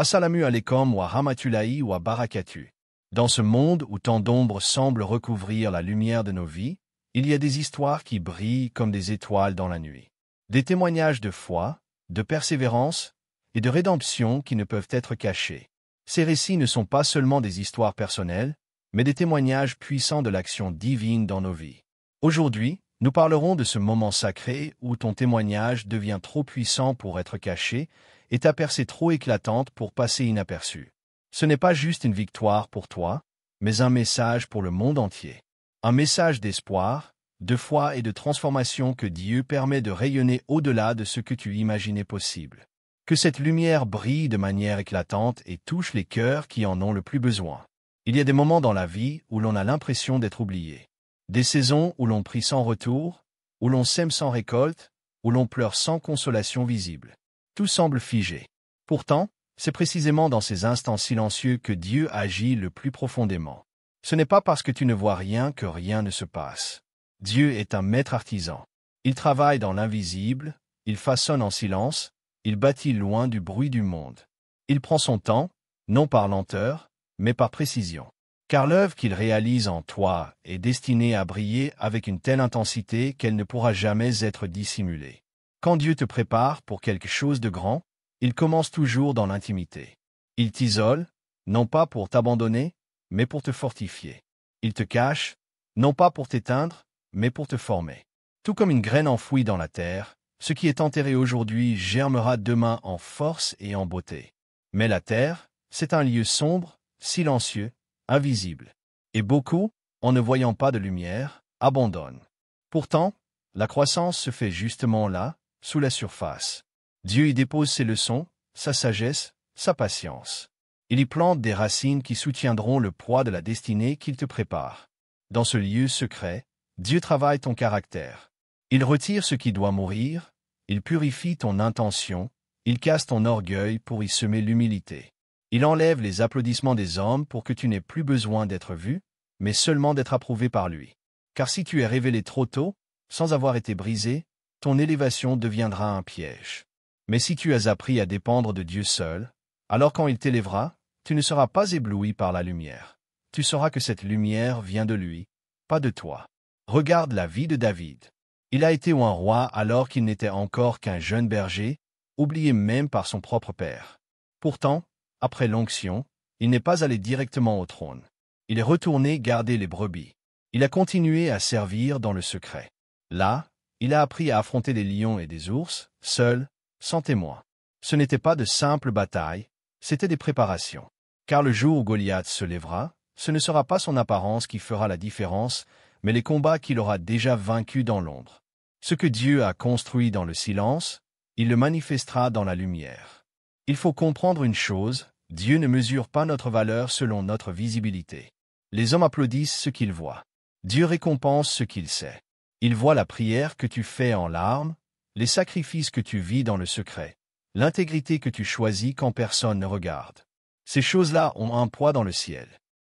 Assalamu alaikum wa rahmatulahi wa barakatuh. Dans ce monde où tant d'ombres semblent recouvrir la lumière de nos vies, il y a des histoires qui brillent comme des étoiles dans la nuit. Des témoignages de foi, de persévérance et de rédemption qui ne peuvent être cachés. Ces récits ne sont pas seulement des histoires personnelles, mais des témoignages puissants de l'action divine dans nos vies. Aujourd'hui, nous parlerons de ce moment sacré où ton témoignage devient trop puissant pour être caché et ta percée trop éclatante pour passer inaperçue. Ce n'est pas juste une victoire pour toi, mais un message pour le monde entier. Un message d'espoir, de foi et de transformation que Dieu permet de rayonner au-delà de ce que tu imaginais possible. Que cette lumière brille de manière éclatante et touche les cœurs qui en ont le plus besoin. Il y a des moments dans la vie où l'on a l'impression d'être oublié. Des saisons où l'on prie sans retour, où l'on sème sans récolte, où l'on pleure sans consolation visible. Tout semble figé. Pourtant, c'est précisément dans ces instants silencieux que Dieu agit le plus profondément. Ce n'est pas parce que tu ne vois rien que rien ne se passe. Dieu est un maître artisan. Il travaille dans l'invisible, il façonne en silence, il bâtit loin du bruit du monde. Il prend son temps, non par lenteur, mais par précision. Car l'œuvre qu'il réalise en toi est destinée à briller avec une telle intensité qu'elle ne pourra jamais être dissimulée. Quand Dieu te prépare pour quelque chose de grand, il commence toujours dans l'intimité. Il t'isole, non pas pour t'abandonner, mais pour te fortifier. Il te cache, non pas pour t'éteindre, mais pour te former. Tout comme une graine enfouie dans la terre, ce qui est enterré aujourd'hui germera demain en force et en beauté. Mais la terre, c'est un lieu sombre, silencieux, invisible. Et beaucoup, en ne voyant pas de lumière, abandonnent. Pourtant, la croissance se fait justement là, sous la surface. Dieu y dépose ses leçons, sa sagesse, sa patience. Il y plante des racines qui soutiendront le poids de la destinée qu'il te prépare. Dans ce lieu secret, Dieu travaille ton caractère. Il retire ce qui doit mourir, il purifie ton intention, il casse ton orgueil pour y semer l'humilité. Il enlève les applaudissements des hommes pour que tu n'aies plus besoin d'être vu, mais seulement d'être approuvé par lui. Car si tu es révélé trop tôt, sans avoir été brisé, ton élévation deviendra un piège. Mais si tu as appris à dépendre de Dieu seul, alors quand il t'élèvera, tu ne seras pas ébloui par la lumière. Tu sauras que cette lumière vient de lui, pas de toi. Regarde la vie de David. Il a été un roi alors qu'il n'était encore qu'un jeune berger, oublié même par son propre père. Pourtant, après l'onction, il n'est pas allé directement au trône. Il est retourné garder les brebis. Il a continué à servir dans le secret. Là, il a appris à affronter des lions et des ours, seul, sans témoin. Ce n'était pas de simples batailles, c'était des préparations. Car le jour où Goliath se lèvera, ce ne sera pas son apparence qui fera la différence, mais les combats qu'il aura déjà vaincus dans l'ombre. Ce que Dieu a construit dans le silence, il le manifestera dans la lumière. Il faut comprendre une chose, Dieu ne mesure pas notre valeur selon notre visibilité. Les hommes applaudissent ce qu'ils voient. Dieu récompense ce qu'il sait. Il voit la prière que tu fais en larmes, les sacrifices que tu vis dans le secret, l'intégrité que tu choisis quand personne ne regarde. Ces choses-là ont un poids dans le ciel.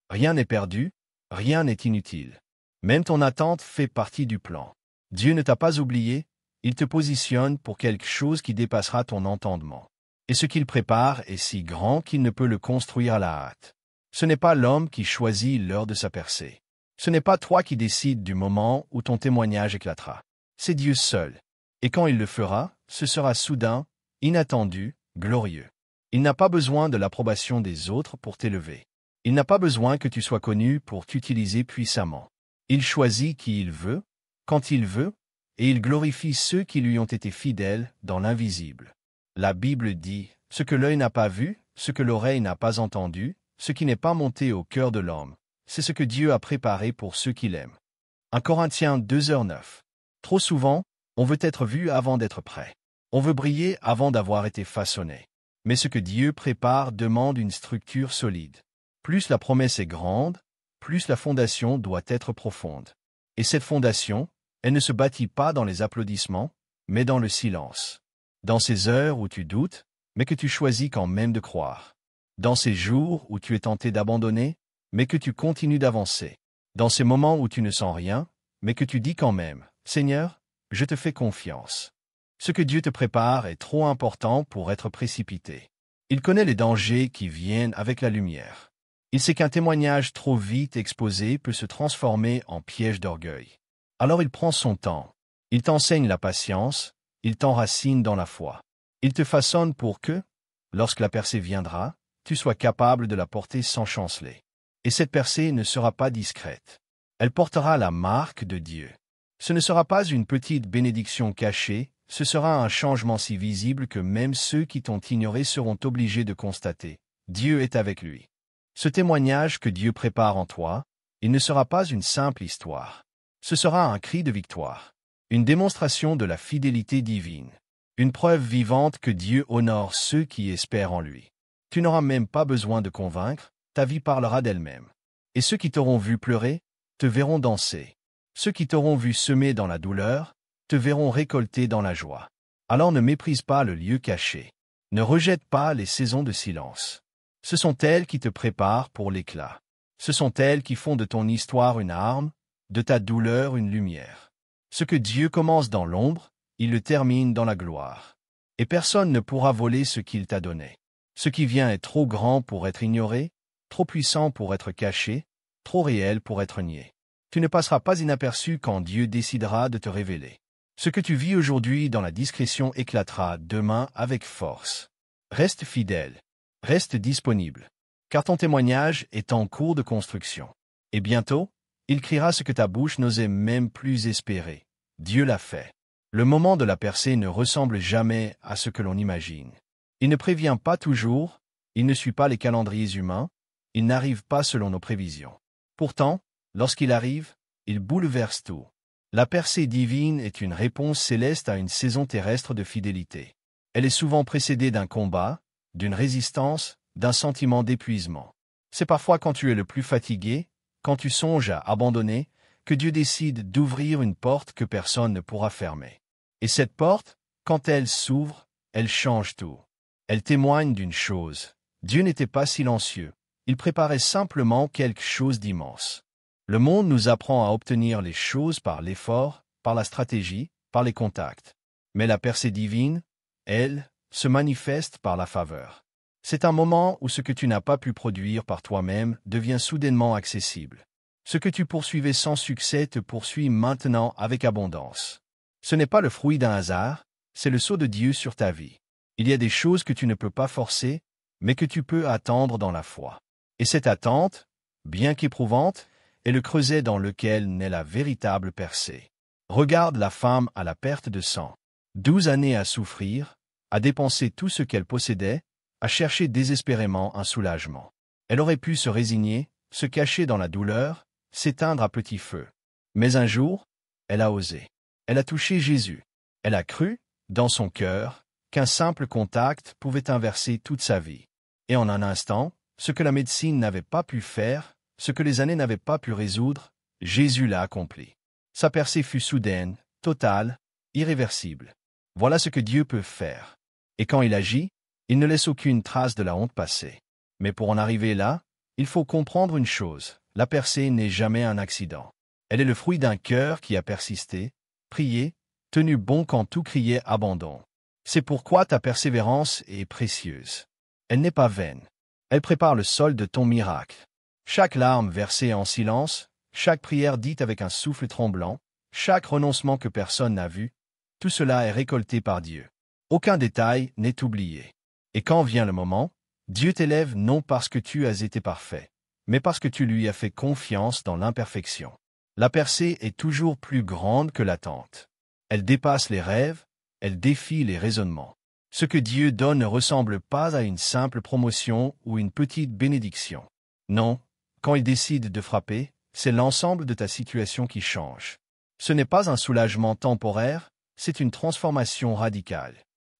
Rien n'est perdu, rien n'est inutile. Même ton attente fait partie du plan. Dieu ne t'a pas oublié, il te positionne pour quelque chose qui dépassera ton entendement. Et ce qu'il prépare est si grand qu'il ne peut le construire à la hâte. Ce n'est pas l'homme qui choisit l'heure de sa percée. Ce n'est pas toi qui décides du moment où ton témoignage éclatera. C'est Dieu seul. Et quand il le fera, ce sera soudain, inattendu, glorieux. Il n'a pas besoin de l'approbation des autres pour t'élever. Il n'a pas besoin que tu sois connu pour t'utiliser puissamment. Il choisit qui il veut, quand il veut, et il glorifie ceux qui lui ont été fidèles dans l'invisible. La Bible dit, « Ce que l'œil n'a pas vu, ce que l'oreille n'a pas entendu, ce qui n'est pas monté au cœur de l'homme, c'est ce que Dieu a préparé pour ceux qui l'aiment. » 1 Corinthiens 2:9. Trop souvent, on veut être vu avant d'être prêt. On veut briller avant d'avoir été façonné. Mais ce que Dieu prépare demande une structure solide. Plus la promesse est grande, plus la fondation doit être profonde. Et cette fondation, elle ne se bâtit pas dans les applaudissements, mais dans le silence. Dans ces heures où tu doutes, mais que tu choisis quand même de croire. Dans ces jours où tu es tenté d'abandonner, mais que tu continues d'avancer. Dans ces moments où tu ne sens rien, mais que tu dis quand même, « Seigneur, je te fais confiance. » Ce que Dieu te prépare est trop important pour être précipité. Il connaît les dangers qui viennent avec la lumière. Il sait qu'un témoignage trop vite exposé peut se transformer en piège d'orgueil. Alors il prend son temps. Il t'enseigne la patience, il t'enracine dans la foi. Il te façonne pour que, lorsque la percée viendra, tu sois capable de la porter sans chanceler. Et cette percée ne sera pas discrète. Elle portera la marque de Dieu. Ce ne sera pas une petite bénédiction cachée, ce sera un changement si visible que même ceux qui t'ont ignoré seront obligés de constater. Dieu est avec lui. Ce témoignage que Dieu prépare en toi, il ne sera pas une simple histoire. Ce sera un cri de victoire, une démonstration de la fidélité divine, une preuve vivante que Dieu honore ceux qui espèrent en lui. Tu n'auras même pas besoin de convaincre, ta vie parlera d'elle-même. Et ceux qui t'auront vu pleurer, te verront danser. Ceux qui t'auront vu semer dans la douleur, te verront récolter dans la joie. Alors ne méprise pas le lieu caché. Ne rejette pas les saisons de silence. Ce sont elles qui te préparent pour l'éclat. Ce sont elles qui font de ton histoire une arme, de ta douleur une lumière. Ce que Dieu commence dans l'ombre, il le termine dans la gloire. Et personne ne pourra voler ce qu'il t'a donné. Ce qui vient est trop grand pour être ignoré, trop puissant pour être caché, trop réel pour être nié. Tu ne passeras pas inaperçu quand Dieu décidera de te révéler. Ce que tu vis aujourd'hui dans la discrétion éclatera demain avec force. Reste fidèle. Reste disponible. Car ton témoignage est en cours de construction. Et bientôt, il criera ce que ta bouche n'osait même plus espérer. Dieu l'a fait. Le moment de la percée ne ressemble jamais à ce que l'on imagine. Il ne prévient pas toujours, il ne suit pas les calendriers humains, il n'arrive pas selon nos prévisions. Pourtant, lorsqu'il arrive, il bouleverse tout. La percée divine est une réponse céleste à une saison terrestre de fidélité. Elle est souvent précédée d'un combat, d'une résistance, d'un sentiment d'épuisement. C'est parfois quand tu es le plus fatigué, quand tu songes à abandonner, que Dieu décide d'ouvrir une porte que personne ne pourra fermer. Et cette porte, quand elle s'ouvre, elle change tout. Elle témoigne d'une chose. Dieu n'était pas silencieux. Il préparait simplement quelque chose d'immense. Le monde nous apprend à obtenir les choses par l'effort, par la stratégie, par les contacts. Mais la percée divine, elle, se manifeste par la faveur. C'est un moment où ce que tu n'as pas pu produire par toi-même devient soudainement accessible. Ce que tu poursuivais sans succès te poursuit maintenant avec abondance. Ce n'est pas le fruit d'un hasard, c'est le sceau de Dieu sur ta vie. Il y a des choses que tu ne peux pas forcer, mais que tu peux attendre dans la foi. Et cette attente, bien qu'éprouvante, est le creuset dans lequel naît la véritable percée. Regarde la femme à la perte de sang. 12 années à souffrir, à dépenser tout ce qu'elle possédait, à chercher désespérément un soulagement. Elle aurait pu se résigner, se cacher dans la douleur, s'éteindre à petit feu. Mais un jour, elle a osé. Elle a touché Jésus. Elle a cru, dans son cœur, qu'un simple contact pouvait inverser toute sa vie. Et en un instant, ce que la médecine n'avait pas pu faire, ce que les années n'avaient pas pu résoudre, Jésus l'a accompli. Sa percée fut soudaine, totale, irréversible. Voilà ce que Dieu peut faire. Et quand il agit, il ne laisse aucune trace de la honte passée. Mais pour en arriver là, il faut comprendre une chose, la percée n'est jamais un accident. Elle est le fruit d'un cœur qui a persisté, prié, tenu bon quand tout criait abandon. C'est pourquoi ta persévérance est précieuse. Elle n'est pas vaine. Elle prépare le sol de ton miracle. Chaque larme versée en silence, chaque prière dite avec un souffle tremblant, chaque renoncement que personne n'a vu, tout cela est récolté par Dieu. Aucun détail n'est oublié. Et quand vient le moment, Dieu t'élève non parce que tu as été parfait, mais parce que tu lui as fait confiance dans l'imperfection. La percée est toujours plus grande que l'attente. Elle dépasse les rêves, elle défie les raisonnements. Ce que Dieu donne ne ressemble pas à une simple promotion ou une petite bénédiction. Non, quand il décide de frapper, c'est l'ensemble de ta situation qui change. Ce n'est pas un soulagement temporaire, c'est une transformation radicale.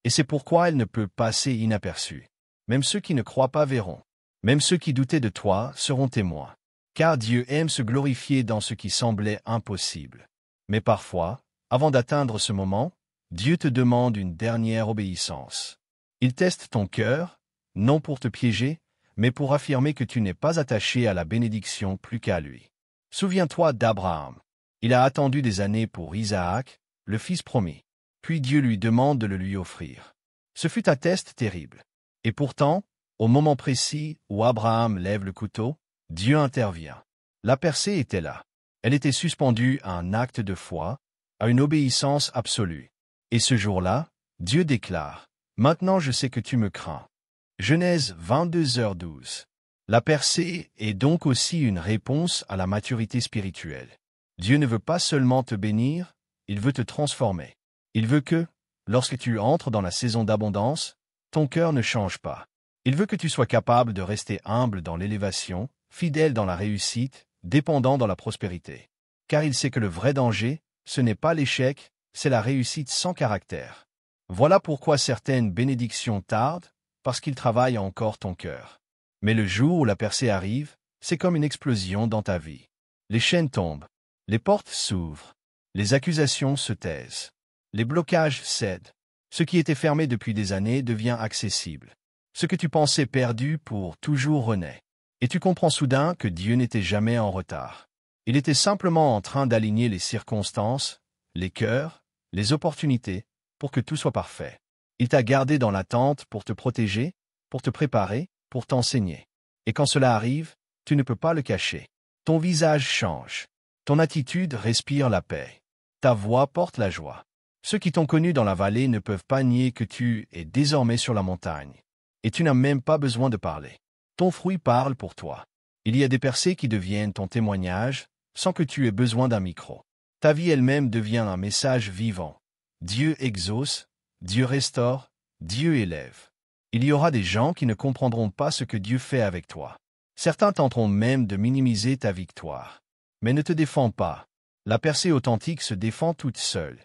Et c'est pourquoi elle ne peut passer inaperçue. Même ceux qui ne croient pas verront. Même ceux qui doutaient de toi seront témoins. Car Dieu aime se glorifier dans ce qui semblait impossible. Mais parfois, avant d'atteindre ce moment, Dieu te demande une dernière obéissance. Il teste ton cœur, non pour te piéger, mais pour affirmer que tu n'es pas attaché à la bénédiction plus qu'à lui. Souviens-toi d'Abraham. Il a attendu des années pour Isaac, le fils promis. Puis Dieu lui demande de le lui offrir. Ce fut un test terrible. Et pourtant, au moment précis où Abraham lève le couteau, Dieu intervient. La percée était là. Elle était suspendue à un acte de foi, à une obéissance absolue. Et ce jour-là, Dieu déclare, « Maintenant je sais que tu me crains. » Genèse 22h12. La percée est donc aussi une réponse à la maturité spirituelle. Dieu ne veut pas seulement te bénir, il veut te transformer. Il veut que, lorsque tu entres dans la saison d'abondance, ton cœur ne change pas. Il veut que tu sois capable de rester humble dans l'élévation, fidèle dans la réussite, dépendant dans la prospérité. Car il sait que le vrai danger, ce n'est pas l'échec, c'est la réussite sans caractère. Voilà pourquoi certaines bénédictions tardent, parce qu'il travaille encore ton cœur. Mais le jour où la percée arrive, c'est comme une explosion dans ta vie. Les chaînes tombent, les portes s'ouvrent, les accusations se taisent, les blocages cèdent. Ce qui était fermé depuis des années devient accessible. Ce que tu pensais perdu pour toujours renaît. Et tu comprends soudain que Dieu n'était jamais en retard. Il était simplement en train d'aligner les circonstances, les cœurs, les opportunités, pour que tout soit parfait. Il t'a gardé dans l'attente pour te protéger, pour te préparer, pour t'enseigner. Et quand cela arrive, tu ne peux pas le cacher. Ton visage change. Ton attitude respire la paix. Ta voix porte la joie. Ceux qui t'ont connu dans la vallée ne peuvent pas nier que tu es désormais sur la montagne. Et tu n'as même pas besoin de parler. Ton fruit parle pour toi. Il y a des percées qui deviennent ton témoignage, sans que tu aies besoin d'un micro. Ta vie elle-même devient un message vivant. Dieu exauce, Dieu restaure, Dieu élève. Il y aura des gens qui ne comprendront pas ce que Dieu fait avec toi. Certains tenteront même de minimiser ta victoire. Mais ne te défends pas. La percée authentique se défend toute seule.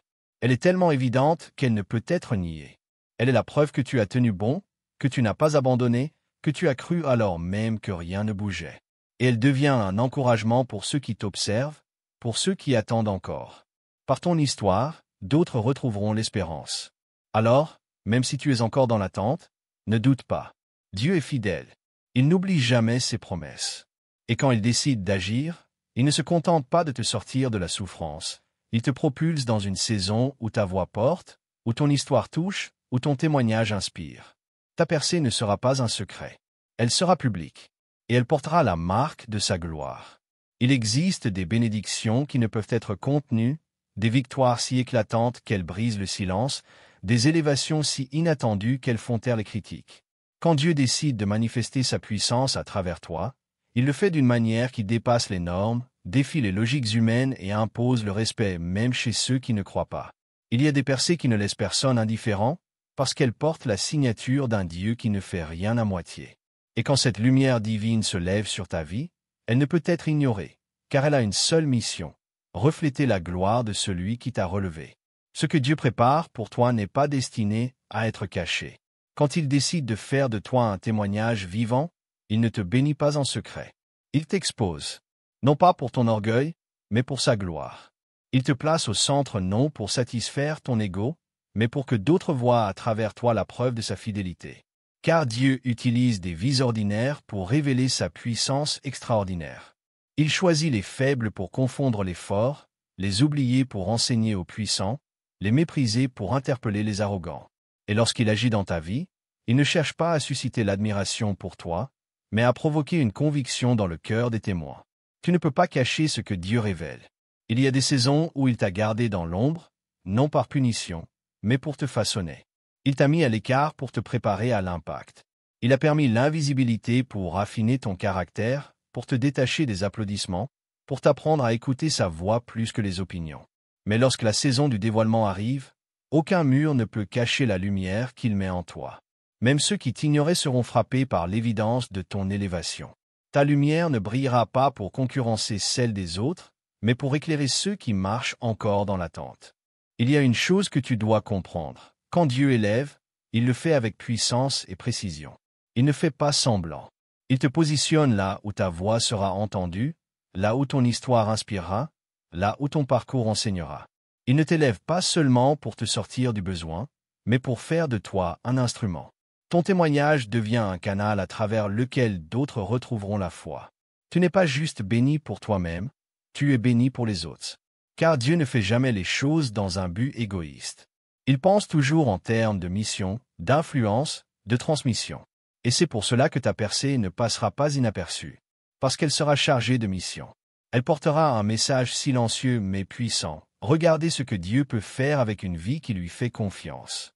Elle est tellement évidente qu'elle ne peut être niée. Elle est la preuve que tu as tenu bon, que tu n'as pas abandonné, que tu as cru alors même que rien ne bougeait. Et elle devient un encouragement pour ceux qui t'observent, pour ceux qui attendent encore. Par ton histoire, d'autres retrouveront l'espérance. Alors, même si tu es encore dans l'attente, ne doute pas. Dieu est fidèle. Il n'oublie jamais ses promesses. Et quand il décide d'agir, il ne se contente pas de te sortir de la souffrance. Il te propulse dans une saison où ta voix porte, où ton histoire touche, où ton témoignage inspire. Ta percée ne sera pas un secret. Elle sera publique. Et elle portera la marque de sa gloire. Il existe des bénédictions qui ne peuvent être contenues, des victoires si éclatantes qu'elles brisent le silence, des élévations si inattendues qu'elles font taire les critiques. Quand Dieu décide de manifester sa puissance à travers toi, il le fait d'une manière qui dépasse les normes, défie les logiques humaines et impose le respect même chez ceux qui ne croient pas. Il y a des percées qui ne laissent personne indifférent, parce qu'elles portent la signature d'un Dieu qui ne fait rien à moitié. Et quand cette lumière divine se lève sur ta vie, elle ne peut être ignorée, car elle a une seule mission, refléter la gloire de celui qui t'a relevé. Ce que Dieu prépare pour toi n'est pas destiné à être caché. Quand il décide de faire de toi un témoignage vivant, il ne te bénit pas en secret. Il t'expose, non pas pour ton orgueil, mais pour sa gloire. Il te place au centre non pour satisfaire ton ego, mais pour que d'autres voient à travers toi la preuve de sa fidélité. Car Dieu utilise des vies ordinaires pour révéler sa puissance extraordinaire. Il choisit les faibles pour confondre les forts, les oubliés pour enseigner aux puissants, les mépriser pour interpeller les arrogants. Et lorsqu'il agit dans ta vie, il ne cherche pas à susciter l'admiration pour toi, mais à provoquer une conviction dans le cœur des témoins. Tu ne peux pas cacher ce que Dieu révèle. Il y a des saisons où il t'a gardé dans l'ombre, non par punition, mais pour te façonner. Il t'a mis à l'écart pour te préparer à l'impact. Il a permis l'invisibilité pour raffiner ton caractère, pour te détacher des applaudissements, pour t'apprendre à écouter sa voix plus que les opinions. Mais lorsque la saison du dévoilement arrive, aucun mur ne peut cacher la lumière qu'il met en toi. Même ceux qui t'ignoraient seront frappés par l'évidence de ton élévation. Ta lumière ne brillera pas pour concurrencer celle des autres, mais pour éclairer ceux qui marchent encore dans l'attente. Il y a une chose que tu dois comprendre. Quand Dieu élève, il le fait avec puissance et précision. Il ne fait pas semblant. Il te positionne là où ta voix sera entendue, là où ton histoire inspirera, là où ton parcours enseignera. Il ne t'élève pas seulement pour te sortir du besoin, mais pour faire de toi un instrument. Ton témoignage devient un canal à travers lequel d'autres retrouveront la foi. Tu n'es pas juste béni pour toi-même, tu es béni pour les autres. Car Dieu ne fait jamais les choses dans un but égoïste. Il pense toujours en termes de mission, d'influence, de transmission. Et c'est pour cela que ta percée ne passera pas inaperçue. Parce qu'elle sera chargée de mission. Elle portera un message silencieux mais puissant. Regardez ce que Dieu peut faire avec une vie qui lui fait confiance.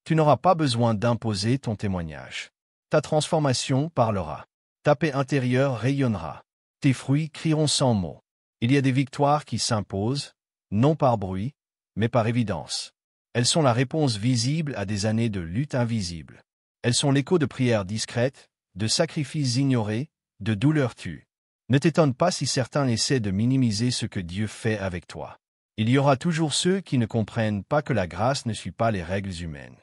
Tu n'auras pas besoin d'imposer ton témoignage. Ta transformation parlera. Ta paix intérieure rayonnera. Tes fruits crieront sans mots. Il y a des victoires qui s'imposent, non par bruit, mais par évidence. Elles sont la réponse visible à des années de lutte invisible. Elles sont l'écho de prières discrètes, de sacrifices ignorés, de douleurs tues. Ne t'étonne pas si certains essaient de minimiser ce que Dieu fait avec toi. Il y aura toujours ceux qui ne comprennent pas que la grâce ne suit pas les règles humaines.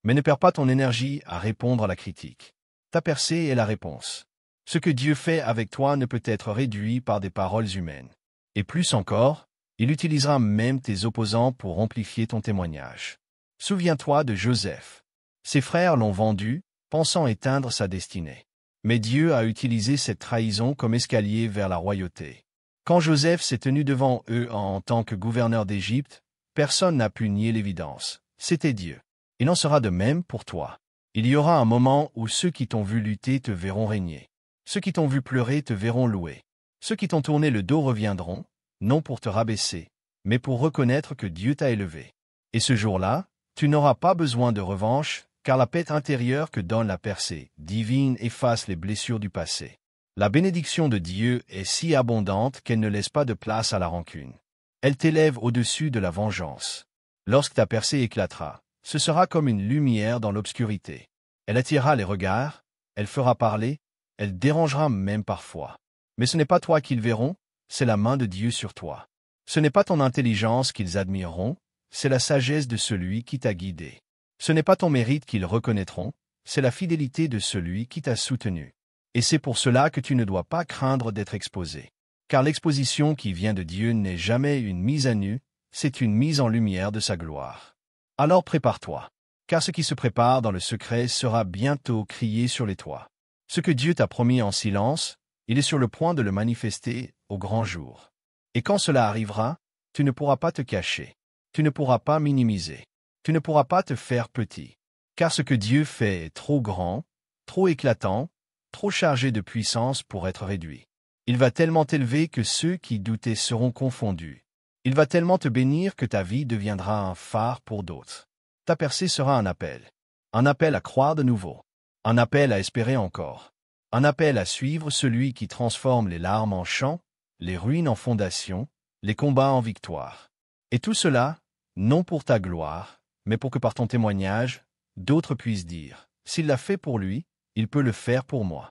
Mais ne perds pas ton énergie à répondre à la critique. Ta percée est la réponse. Ce que Dieu fait avec toi ne peut être réduit par des paroles humaines. Et plus encore, il utilisera même tes opposants pour amplifier ton témoignage. Souviens-toi de Joseph. Ses frères l'ont vendu, pensant éteindre sa destinée. Mais Dieu a utilisé cette trahison comme escalier vers la royauté. Quand Joseph s'est tenu devant eux en tant que gouverneur d'Égypte, personne n'a pu nier l'évidence. C'était Dieu. Il en sera de même pour toi. Il y aura un moment où ceux qui t'ont vu lutter te verront régner. Ceux qui t'ont vu pleurer te verront louer. Ceux qui t'ont tourné le dos reviendront, non pour te rabaisser, mais pour reconnaître que Dieu t'a élevé. Et ce jour-là, tu n'auras pas besoin de revanche, car la paix intérieure que donne la percée divine efface les blessures du passé. La bénédiction de Dieu est si abondante qu'elle ne laisse pas de place à la rancune. Elle t'élève au-dessus de la vengeance. Lorsque ta percée éclatera, ce sera comme une lumière dans l'obscurité. Elle attirera les regards, elle fera parler, elle dérangera même parfois. Mais ce n'est pas toi qu'ils verront, c'est la main de Dieu sur toi. Ce n'est pas ton intelligence qu'ils admireront, c'est la sagesse de celui qui t'a guidé. Ce n'est pas ton mérite qu'ils reconnaîtront, c'est la fidélité de celui qui t'a soutenu. Et c'est pour cela que tu ne dois pas craindre d'être exposé. Car l'exposition qui vient de Dieu n'est jamais une mise à nu, c'est une mise en lumière de sa gloire. Alors prépare-toi, car ce qui se prépare dans le secret sera bientôt crié sur les toits. Ce que Dieu t'a promis en silence, il est sur le point de le manifester au grand jour. Et quand cela arrivera, tu ne pourras pas te cacher, tu ne pourras pas minimiser, tu ne pourras pas te faire petit. Car ce que Dieu fait est trop grand, trop éclatant, trop chargé de puissance pour être réduit. Il va tellement t'élever que ceux qui doutaient seront confondus. Il va tellement te bénir que ta vie deviendra un phare pour d'autres. Ta percée sera un appel à croire de nouveau, un appel à espérer encore, un appel à suivre celui qui transforme les larmes en chants, les ruines en fondations, les combats en victoire. Et tout cela, non pour ta gloire, mais pour que par ton témoignage, d'autres puissent dire, s'il l'a fait pour lui, il peut le faire pour moi.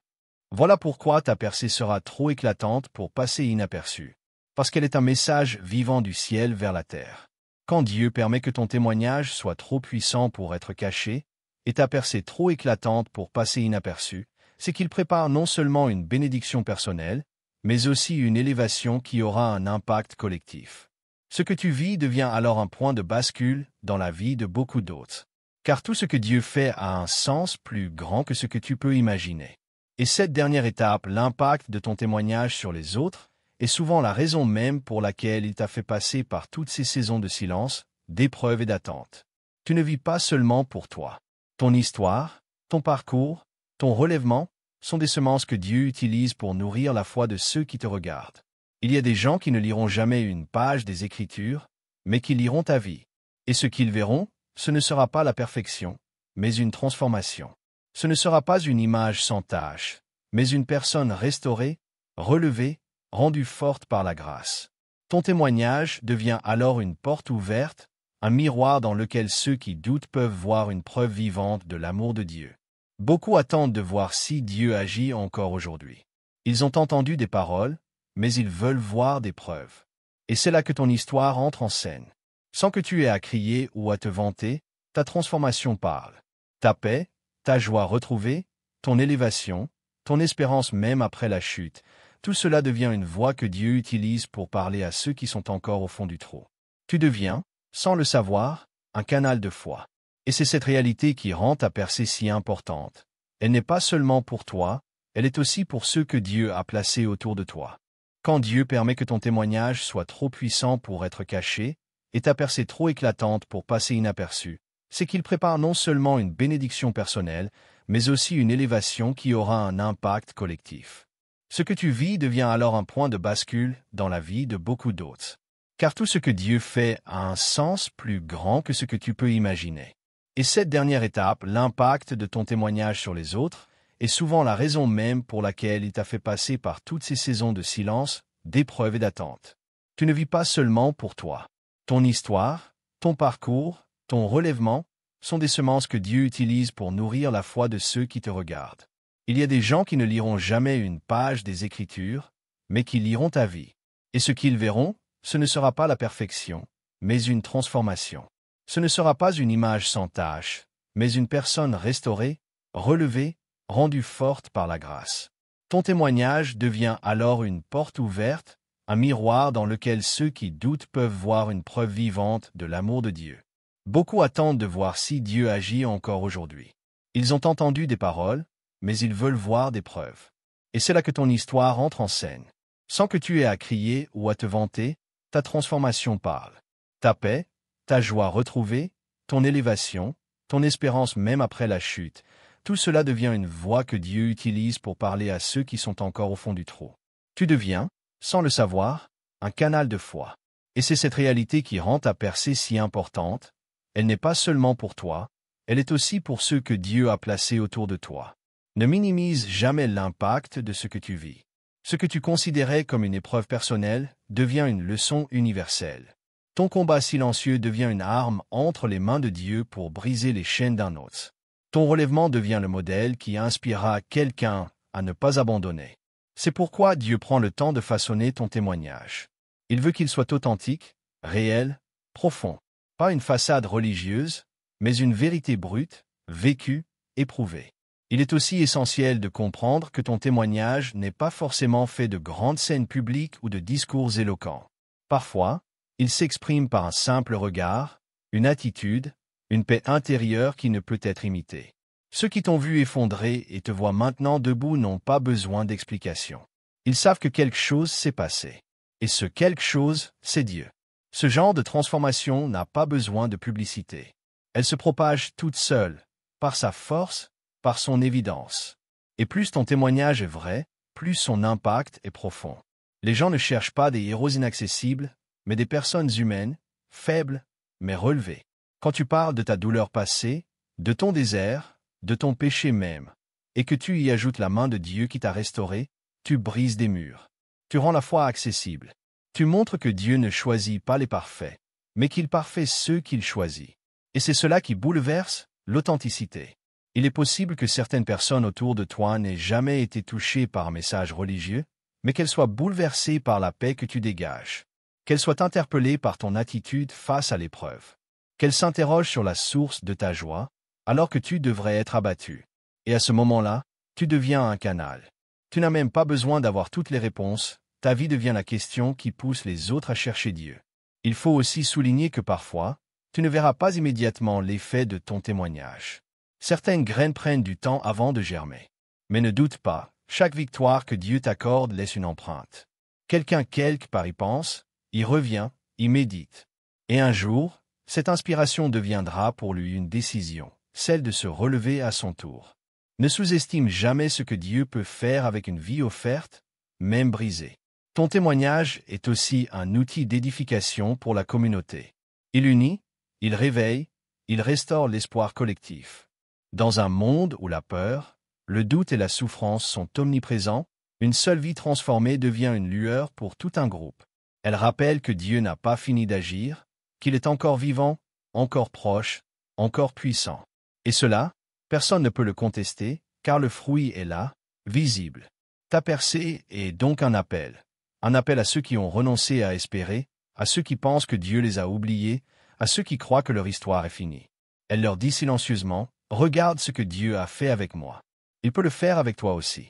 Voilà pourquoi ta percée sera trop éclatante pour passer inaperçue. Parce qu'elle est un message vivant du ciel vers la terre. Quand Dieu permet que ton témoignage soit trop puissant pour être caché, et ta percée trop éclatante pour passer inaperçue, c'est qu'il prépare non seulement une bénédiction personnelle, mais aussi une élévation qui aura un impact collectif. Ce que tu vis devient alors un point de bascule dans la vie de beaucoup d'autres. Car tout ce que Dieu fait a un sens plus grand que ce que tu peux imaginer. Et cette dernière étape, l'impact de ton témoignage sur les autres, est souvent la raison même pour laquelle il t'a fait passer par toutes ces saisons de silence, d'épreuve et d'attente. Tu ne vis pas seulement pour toi. Ton histoire, ton parcours, ton relèvement sont des semences que Dieu utilise pour nourrir la foi de ceux qui te regardent. Il y a des gens qui ne liront jamais une page des Écritures, mais qui liront ta vie. Et ce qu'ils verront, ce ne sera pas la perfection, mais une transformation. Ce ne sera pas une image sans tache, mais une personne restaurée, relevée, rendue forte par la grâce. Ton témoignage devient alors une porte ouverte, un miroir dans lequel ceux qui doutent peuvent voir une preuve vivante de l'amour de Dieu. Beaucoup attendent de voir si Dieu agit encore aujourd'hui. Ils ont entendu des paroles, mais ils veulent voir des preuves. Et c'est là que ton histoire entre en scène. Sans que tu aies à crier ou à te vanter, ta transformation parle. Ta paix, ta joie retrouvée, ton élévation, ton espérance même après la chute, tout cela devient une voix que Dieu utilise pour parler à ceux qui sont encore au fond du trou. Tu deviens, sans le savoir, un canal de foi. Et c'est cette réalité qui rend ta percée si importante. Elle n'est pas seulement pour toi, elle est aussi pour ceux que Dieu a placés autour de toi. Quand Dieu permet que ton témoignage soit trop puissant pour être caché, et ta percée trop éclatante pour passer inaperçue, c'est qu'il prépare non seulement une bénédiction personnelle, mais aussi une élévation qui aura un impact collectif. Ce que tu vis devient alors un point de bascule dans la vie de beaucoup d'autres. Car tout ce que Dieu fait a un sens plus grand que ce que tu peux imaginer. Et cette dernière étape, l'impact de ton témoignage sur les autres, est souvent la raison même pour laquelle il t'a fait passer par toutes ces saisons de silence, d'épreuve et d'attente. Tu ne vis pas seulement pour toi. Ton histoire, ton parcours, ton relèvement sont des semences que Dieu utilise pour nourrir la foi de ceux qui te regardent. Il y a des gens qui ne liront jamais une page des Écritures, mais qui liront ta vie. Et ce qu'ils verront, ce ne sera pas la perfection, mais une transformation. Ce ne sera pas une image sans tache, mais une personne restaurée, relevée, rendue forte par la grâce. Ton témoignage devient alors une porte ouverte, un miroir dans lequel ceux qui doutent peuvent voir une preuve vivante de l'amour de Dieu. Beaucoup attendent de voir si Dieu agit encore aujourd'hui. Ils ont entendu des paroles, mais ils veulent voir des preuves. Et c'est là que ton histoire entre en scène. Sans que tu aies à crier ou à te vanter, ta transformation parle. Ta paix, ta joie retrouvée, ton élévation, ton espérance même après la chute, tout cela devient une voix que Dieu utilise pour parler à ceux qui sont encore au fond du trou. Tu deviens, sans le savoir, un canal de foi. Et c'est cette réalité qui rend ta percée si importante. Elle n'est pas seulement pour toi, elle est aussi pour ceux que Dieu a placés autour de toi. Ne minimise jamais l'impact de ce que tu vis. Ce que tu considérais comme une épreuve personnelle devient une leçon universelle. Ton combat silencieux devient une arme entre les mains de Dieu pour briser les chaînes d'un autre. Ton relèvement devient le modèle qui inspirera quelqu'un à ne pas abandonner. C'est pourquoi Dieu prend le temps de façonner ton témoignage. Il veut qu'il soit authentique, réel, profond. Pas une façade religieuse, mais une vérité brute, vécue, éprouvée. Il est aussi essentiel de comprendre que ton témoignage n'est pas forcément fait de grandes scènes publiques ou de discours éloquents. Parfois, il s'exprime par un simple regard, une attitude, une paix intérieure qui ne peut être imitée. Ceux qui t'ont vu effondré et te voient maintenant debout n'ont pas besoin d'explication. Ils savent que quelque chose s'est passé. Et ce quelque chose, c'est Dieu. Ce genre de transformation n'a pas besoin de publicité. Elle se propage toute seule, par sa force, par son évidence. Et plus ton témoignage est vrai, plus son impact est profond. Les gens ne cherchent pas des héros inaccessibles, mais des personnes humaines, faibles, mais relevées. Quand tu parles de ta douleur passée, de ton désert, de ton péché même, et que tu y ajoutes la main de Dieu qui t'a restauré, tu brises des murs. Tu rends la foi accessible. Tu montres que Dieu ne choisit pas les parfaits, mais qu'il parfait ceux qu'il choisit. Et c'est cela qui bouleverse l'authenticité. Il est possible que certaines personnes autour de toi n'aient jamais été touchées par un message religieux, mais qu'elles soient bouleversées par la paix que tu dégages. Qu'elles soient interpellées par ton attitude face à l'épreuve. Qu'elles s'interrogent sur la source de ta joie, alors que tu devrais être abattu. Et à ce moment-là, tu deviens un canal. Tu n'as même pas besoin d'avoir toutes les réponses, ta vie devient la question qui pousse les autres à chercher Dieu. Il faut aussi souligner que parfois, tu ne verras pas immédiatement l'effet de ton témoignage. Certaines graines prennent du temps avant de germer. Mais ne doute pas, chaque victoire que Dieu t'accorde laisse une empreinte. Quelqu'un quelque part y pense, y revient, y médite. Et un jour, cette inspiration deviendra pour lui une décision, celle de se relever à son tour. Ne sous-estime jamais ce que Dieu peut faire avec une vie offerte, même brisée. Ton témoignage est aussi un outil d'édification pour la communauté. Il unit, il réveille, il restaure l'espoir collectif. Dans un monde où la peur, le doute et la souffrance sont omniprésents, une seule vie transformée devient une lueur pour tout un groupe. Elle rappelle que Dieu n'a pas fini d'agir, qu'il est encore vivant, encore proche, encore puissant. Et cela, personne ne peut le contester, car le fruit est là, visible. Ta percée est donc un appel à ceux qui ont renoncé à espérer, à ceux qui pensent que Dieu les a oubliés, à ceux qui croient que leur histoire est finie. Elle leur dit silencieusement, « Regarde ce que Dieu a fait avec moi. Il peut le faire avec toi aussi. »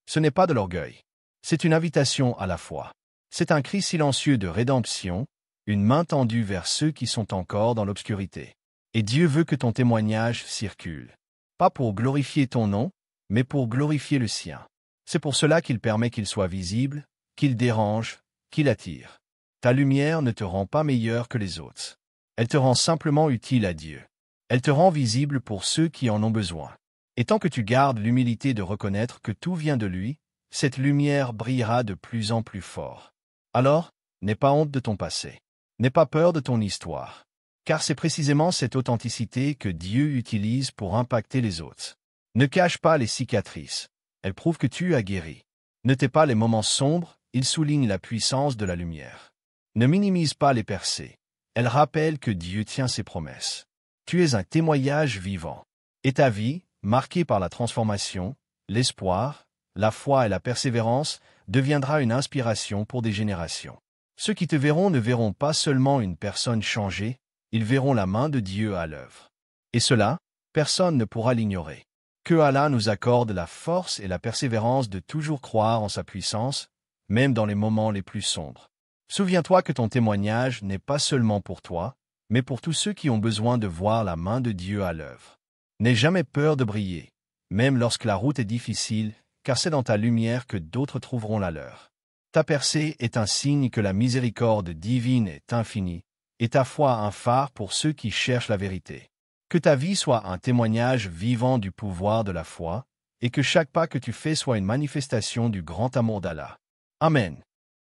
Ce n'est pas de l'orgueil. C'est une invitation à la foi. C'est un cri silencieux de rédemption, une main tendue vers ceux qui sont encore dans l'obscurité. Et Dieu veut que ton témoignage circule. Pas pour glorifier ton nom, mais pour glorifier le sien. C'est pour cela qu'il permet qu'il soit visible, qu'il dérange, qu'il attire. Ta lumière ne te rend pas meilleur que les autres. Elle te rend simplement utile à Dieu. Elle te rend visible pour ceux qui en ont besoin. Et tant que tu gardes l'humilité de reconnaître que tout vient de lui, cette lumière brillera de plus en plus fort. Alors, n'aie pas honte de ton passé. N'aie pas peur de ton histoire. Car c'est précisément cette authenticité que Dieu utilise pour impacter les autres. Ne cache pas les cicatrices. Elles prouvent que tu as guéri. Ne tais pas les moments sombres, ils soulignent la puissance de la lumière. Ne minimise pas les percées. Elles rappellent que Dieu tient ses promesses. Tu es un témoignage vivant. Et ta vie, marquée par la transformation, l'espoir, la foi et la persévérance, deviendra une inspiration pour des générations. Ceux qui te verront ne verront pas seulement une personne changée, ils verront la main de Dieu à l'œuvre. Et cela, personne ne pourra l'ignorer. Que Allah nous accorde la force et la persévérance de toujours croire en sa puissance, même dans les moments les plus sombres. Souviens-toi que ton témoignage n'est pas seulement pour toi, mais pour tous ceux qui ont besoin de voir la main de Dieu à l'œuvre. N'aie jamais peur de briller, même lorsque la route est difficile, car c'est dans ta lumière que d'autres trouveront la leur. Ta percée est un signe que la miséricorde divine est infinie, et ta foi un phare pour ceux qui cherchent la vérité. Que ta vie soit un témoignage vivant du pouvoir de la foi, et que chaque pas que tu fais soit une manifestation du grand amour d'Allah. Amen.